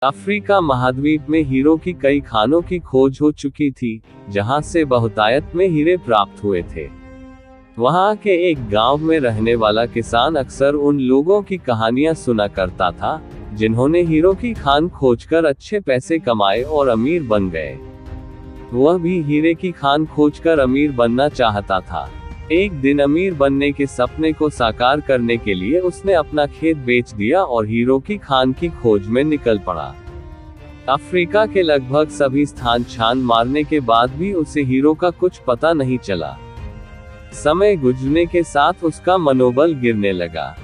Africa महाद्वीप में hero की कई खानों की खोज हो चुकी थी, जहां से बहुतायत में हीरे प्राप्त हुए थे। वहां के एक गांव में रहने वाला किसान अक्सर उन लोगों की कहानियां सुना करता था, जिन्होंने हीरो की खान खोजकर अच्छे पैसे कमाए और अमीर बन गए। वह भी हीरे की खान खोजकर अमीर बनना चाहता था। एक दिन अमीर बनने के सपने को साकार करने के लिए उसने अपना खेत बेच दिया और हीरो की खान की खोज में निकल पड़ा। अफ्रीका के लगभग सभी स्थान छान मारने के बाद भी उसे हीरो का कुछ पता नहीं चला। समय गुजरने के साथ उसका मनोबल गिरने लगा।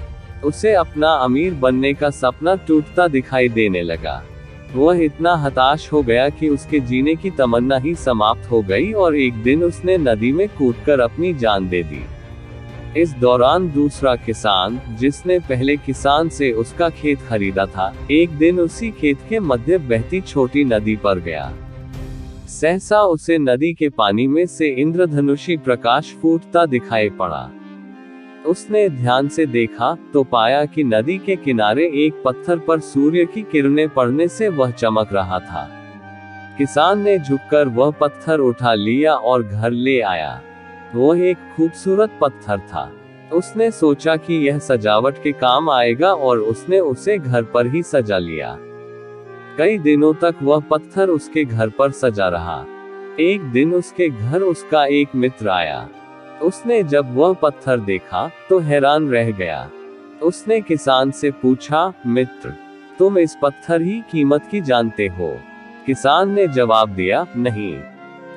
उसे अपना अमीर बनने का सपना टूटता दिखाई देने लगा। वह इतना हताश हो गया कि उसके जीने की तमन्ना ही समाप्त हो गई और एक दिन उसने नदी में कूदकर अपनी जान दे दी। इस दौरान दूसरा किसान, जिसने पहले किसान से उसका खेत खरीदा था, एक दिन उसी खेत के मध्य बहती छोटी नदी पर गया। सहसा उसे नदी के पानी में से इंद्रधनुषी प्रकाश फूटता दिखाई पड़ा। उसने ध्यान से देखा तो पाया कि नदी के किनारे एक पत्थर पर सूर्य की किरणें पड़ने से वह चमक रहा था। किसान ने झुककर वह पत्थर उठा लिया और घर ले आया। वह एक खूबसूरत पत्थर था। उसने सोचा कि यह सजावट के काम आएगा और उसने उसे घर पर ही सजा लिया। कई दिनों तक वह पत्थर उसके घर पर सजा रहा। एक दिन उसके घर उसका एक मित्र आया। उसने जब वह पत्थर देखा तो हैरान रह गया। उसने किसान से पूछा, मित्र, तुम इस पत्थर की कीमत की जानते हो? किसान ने जवाब दिया, नहीं,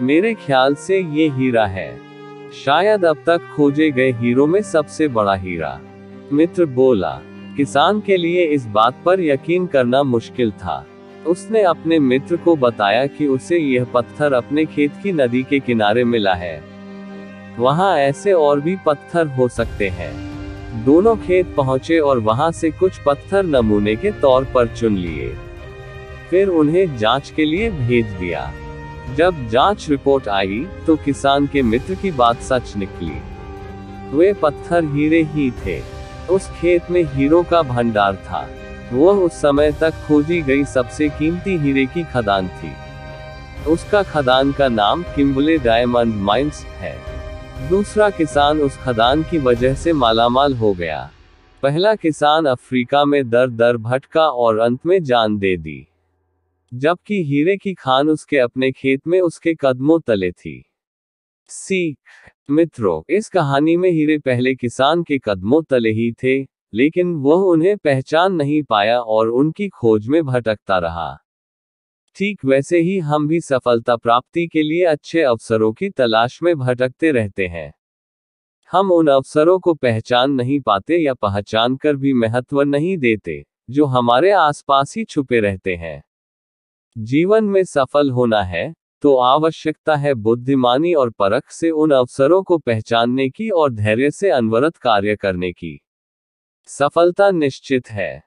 मेरे ख्याल से ये हीरा है, शायद अब तक खोजे गए हीरो में सबसे बड़ा हीरा। मित्र बोला। किसान के लिए इस बात पर यकीन करना मुश्किल था। उसने अपने मित्र को बताया कि उसे यह पत्थर अपने खेत की नदी के किनारे मिला है। वहां ऐसे और भी पत्थर हो सकते हैं। दोनों खेत पहुंचे और वहां से कुछ पत्थर नमूने के तौर पर चुन लिए। फिर उन्हें जांच के लिए भेज दिया। जब जांच रिपोर्ट आई तो किसान के मित्र की बात सच निकली। वे पत्थर हीरे ही थे। उस खेत में हीरो का भंडार था। वह उस समय तक खोजी गई सबसे कीमती हीरे की खदान थी। उसका खदान का नाम किम्बले डायमंड माइंस है। दूसरा किसान उस खदान की वजह से मालामाल हो गया। पहला किसान अफ्रीका में दर दर भटका और अंत में जान दे दी, जबकि हीरे की खान उसके अपने खेत में उसके कदमों तले थी। सीख, मित्रों, इस कहानी में हीरे पहले किसान के कदमों तले ही थे, लेकिन वह उन्हें पहचान नहीं पाया और उनकी खोज में भटकता रहा। ठीक वैसे ही हम भी सफलता प्राप्ति के लिए अच्छे अवसरों की तलाश में भटकते रहते हैं। हम उन अवसरों को पहचान नहीं पाते या पहचान कर भी महत्व नहीं देते, जो हमारे आसपास ही छुपे रहते हैं। जीवन में सफल होना है तो आवश्यकता है बुद्धिमानी और परख से उन अवसरों को पहचानने की और धैर्य से अनवरत कार्य करने की। सफलता निश्चित है।